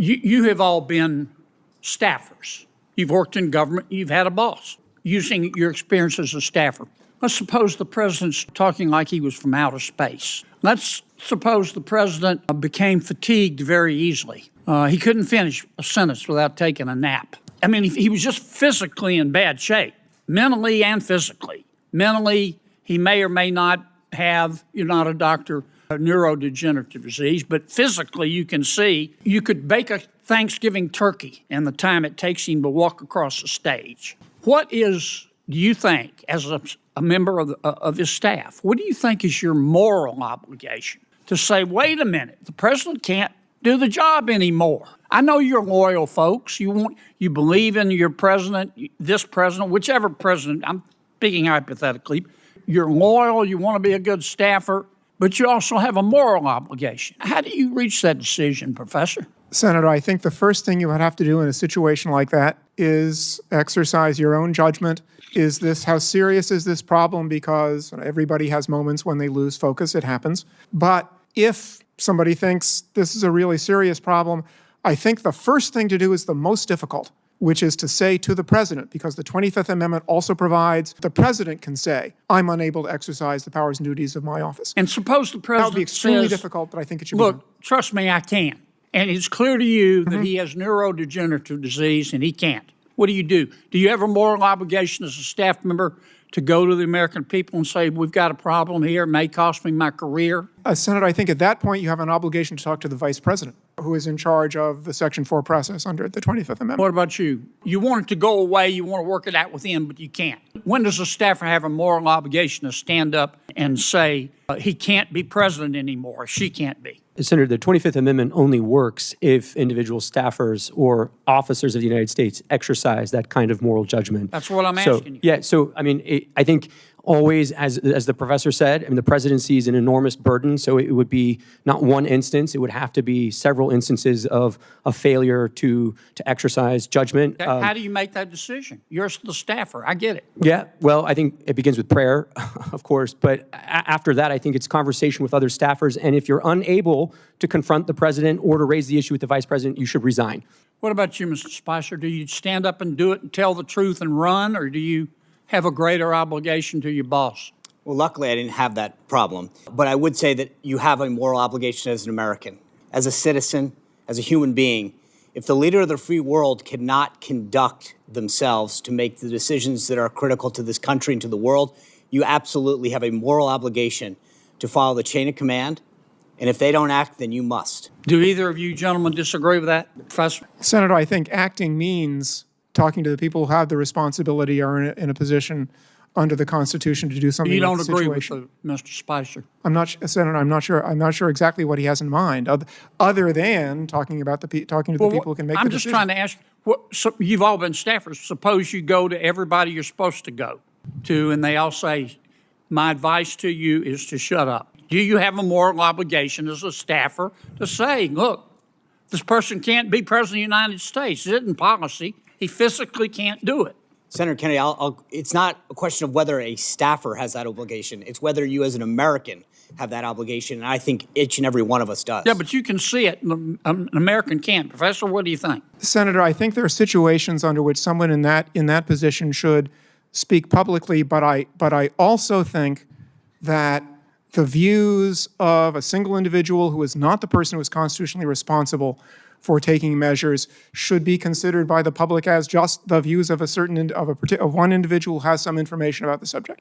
You have all been staffers. You've worked in government. You've had a boss. Using your experience as a staffer, let's suppose the president's talking like he was from outer space. Let's suppose the president became fatigued very easily. He couldn't finish a sentence without taking a nap. I mean, he was just physically in bad shape, mentally and physically. Mentally, he may or may not have, you're not a doctor, a neurodegenerative disease, but physically you can see you could bake a Thanksgiving turkey in the time it takes him to walk across the stage. What is, do you think, as a member of his staff, what do you think is your moral obligation to say, wait a minute, the president can't do the job anymore? I know you're loyal folks. You believe in your president, this president, whichever president, I'm speaking hypothetically. You're loyal, you want to be a good staffer, but you also have a moral obligation. How do you reach that decision, Professor? Senator, I think the first thing you would have to do in a situation like that is exercise your own judgment. How serious is this problem? Because everybody has moments when they lose focus, it happens. But if somebody thinks this is a really serious problem, I think the first thing to do is the most difficult, which is to say to the president, because the 25th Amendment also provides the president can say, I'm unable to exercise the powers and duties of my office. And suppose the president That would be extremely says, difficult, but I think it should be done. Trust me, I can. And it's clear to you that he has neurodegenerative disease and he can't. What do? Do you have a moral obligation as a staff member to go to the American people and say, we've got a problem here, it may cost me my career? Senator, I think at that point you have an obligation to talk to the vice president, who is in charge of the Section 4 process under the 25th Amendment. What about you? You want it to go away, you want to work it out with him, but you can't. When does a staffer have a moral obligation to stand up and say he can't be president anymore, she can't be? Senator, the 25th Amendment only works if individual staffers or officers of the United States exercise that kind of moral judgment. That's what I'm asking you. Yeah, so, I mean, I think always, as the professor said, I mean, the presidency is an enormous burden, so it would be not one instance, it would have to be several instances of a failure to exercise judgment. How do you make that decision? You're the staffer, I get it. Yeah, well, I think it begins with prayer, of course, but after that, I think it's conversation with other staffers, and if you're unable to confront the president or to raise the issue with the vice president, you should resign. What about you, Mr. Spicer? Do you stand up and do it and tell the truth and run, or do you have a greater obligation to your boss? Well, luckily, I didn't have that problem. But I would say that you have a moral obligation as an American, as a citizen, as a human being. If the leader of the free world cannot conduct themselves to make the decisions that are critical to this country and to the world, you absolutely have a moral obligation to follow the chain of command. And if they don't act, then you must. Do either of you gentlemen disagree with that, Professor? Senator, I think acting means talking to the people who have the responsibility or in a position under the Constitution to do something. You don't with the agree situation. with Mr. Spicer? Senator, I'm not sure exactly what he has in mind, other than talking about talking to the people who can make the decision. I'm just trying to ask. You've all been staffers. Suppose you go to everybody you're supposed to go to, and they all say, "My advice to you is to shut up." Do you have a moral obligation as a staffer to say, "Look, this person can't be president of the United States. It's in policy. He physically can't do it"? Senator Kennedy, it's not a question of whether a staffer has that obligation. It's whether you as an American have that obligation, and I think each and every one of us does. Yeah, but you can see it. An American can't. Professor, what do you think? Senator, I think there are situations under which someone in that position should speak publicly, but I also think that the views of a single individual who is not the person who is constitutionally responsible for taking measures should be considered by the public as just the views of one individual who has some information about the subject.